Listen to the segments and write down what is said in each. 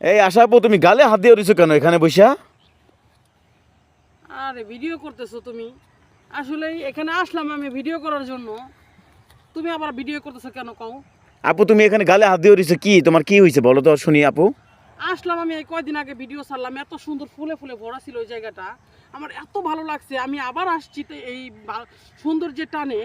এই আশা আপু, তুমি গালে হাত দিয়ে রইছো কেন এখানে বইসা? আরে ভিডিও করতেছো তুমি? আসলে এখানে আসলাম আমি ভিডিও করার জন্য, তুমি আবার ভিডিও করতেছো কেন কও? আপু তুমি এখানে গালে হাত দিয়ে রইছো, কি তোমার কি হয়েছে বলো তো শুনি আপু। আসলাম আমি এই কয়দিন আগে ভিডিও ছাড়লাম, এত সুন্দর ফুলে ফুলে ভরা ছিল ওই জায়গাটা, আমার এত ভালো লাগছে, আমি আবার আসছি তো এই সৌন্দর্যের টানে।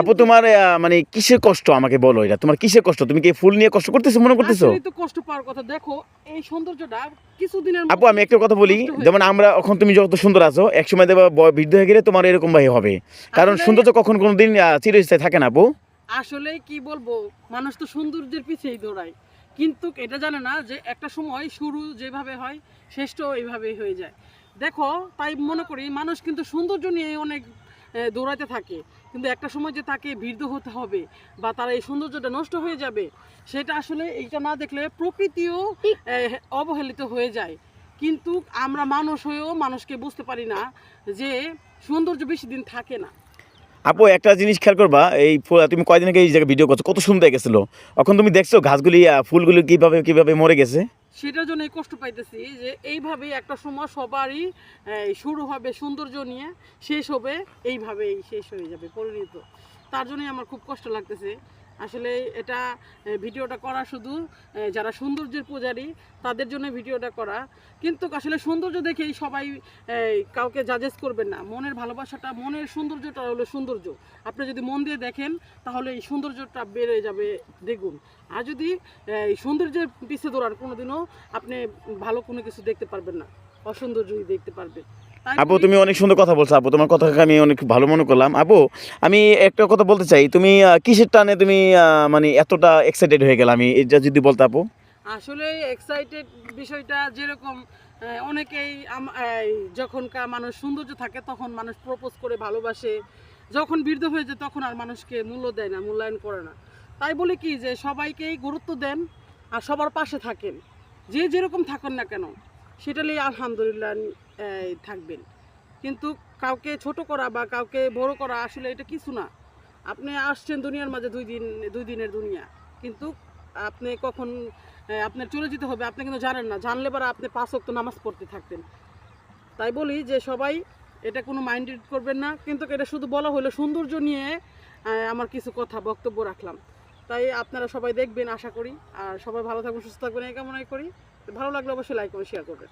আপু তোমার মানে কিসের কষ্ট আমাকে বলো, এটা তোমার কিসের কষ্ট? তুমি কি ফুল নিয়ে কষ্ট করতেছো মনে করতেছো? আসলেই তো কষ্ট পাওয়ার কথা, দেখো এই সৌন্দর্যটা কিছুদিনের আপু আমি মধ্যে একটা কথা বলি, নষ্ট হয়ে যেমন যাবে। আমরা এখন তুমি যত সুন্দর আছো, একসময় দেখবা বৃদ্ধ হয়ে গেলে তোমার এরকম ভাই হবে। কারণ আসলে সৌন্দর্য কখন কোনোদিন চিরস্থায়ী থাকে না আপু। আসলে কি বলবো, মানুষ তো সৌন্দর্যের পিছেই দৌড়ায়, কিন্তু এটা জানে না যে একটা সময় শুরু যেভাবে হয় শেষটাও এইভাবেই হয়ে যায়। দেখো, তাই মনে করি মানুষ কিন্তু সৌন্দর্য নিয়ে অনেক দৌড়াতে থাকে, কিন্তু একটা সময় যে তাকে বৃদ্ধ হতে হবে বা তার এই সৌন্দর্যটা নষ্ট হয়ে যাবে, সেটা আসলে এইটা না দেখলে প্রকৃতিও অবহেলিত হয়ে যায়। কিন্তু আমরা মানুষ হয়েও মানুষকে বুঝতে পারি না যে সৌন্দর্য বেশি দিন থাকে না। আপু একটা জিনিস খেয়াল করবা, তুমি কয়দিন আগে এই জায়গায় ভিডিও করছো, কত সুন্দর গেছিল। এখন তুমি দেখছো ঘাসগুলি ফুলগুলি কিভাবে কিভাবে মরে গেছে। সেটার জন্যই কষ্ট পাইতেছি যে এইভাবেই একটা সময় সবারই শুরু হবে সৌন্দর্য নিয়ে, শেষ হবে এইভাবেই শেষ হয়ে যাবে পরিণত। তার জন্যই আমার খুব কষ্ট লাগতেছে। আসলে এটা ভিডিওটা করা শুধু যারা সৌন্দর্যের পূজারী তাদের জন্য ভিডিওটা করা, কিন্তু আসলে সৌন্দর্য দেখেই সবাই কাউকে জাজেস করবেন না। মনের ভালোবাসাটা, মনের সৌন্দর্যটা হলো সৌন্দর্য। আপনি যদি মন দিয়ে দেখেন তাহলে এই সৌন্দর্যটা বেড়ে যাবে দ্বিগুণ। আর যদি এই সৌন্দর্যের পিছে দৌড়ান, কোনোদিনও আপনি ভালো কোনো কিছু দেখতে পারবেন না, অসৌন্দর্যই দেখতে পারবেন। তাই আপু বলি, তুমি অনেক সুন্দর কথা বলছো আপু, তোমার কথাকে আমি অনেক ভালো মনে করলাম আপু। আমি একটা কথা বলতে চাই, তুমি কিসের টানে তুমি মানে এতটা এক্সাইটেড হয়ে গেলাম, আমি এটা যদি বলতে আপু। আসলে এক্সাইটেড বিষয়টা যেরকম অনেকেই যখনকার মানুষ সৌন্দর্য থাকে তখন মানুষ প্রপোজ করে ভালোবাসে, যখন বৃদ্ধ হয়ে যায় তখন আর মানুষকে মূল্য দেয় না, মূল্যায়ন করে না। তাই বলে কি যে সবাইকেই গুরুত্ব দেন আর সবার পাশে থাকেন, যে যেরকম থাকেন না কেন সেটা নিয়ে আলহামদুলিল্লাহ থাকবেন। কিন্তু কাউকে ছোট করা বা কাউকে বড় করা আসলে এটা কিছু না। আপনি আসছেন দুনিয়ার মাঝে 2 দিনের দুনিয়া, কিন্তু আপনি কখন আপনার চলে যেতে হবে আপনি কিন্তু জানেন না, জানলে পরে আপনি 5 ওয়াক্ত নামাজ পড়তে থাকতেন। তাই বলি যে সবাই এটা কোনো মাইন্ডেড করবেন না, কিন্তু এটা শুধু বলা হলো সৌন্দর্য নিয়ে আমার কিছু কথা বক্তব্য রাখলাম। তাই আপনারা সবাই দেখবেন আশা করি, আর সবাই ভালো থাকবেন সুস্থ থাকবেন এই কামনাই করি। ভালো লাগলে অবশ্যই লাইক করে শেয়ার করবেন।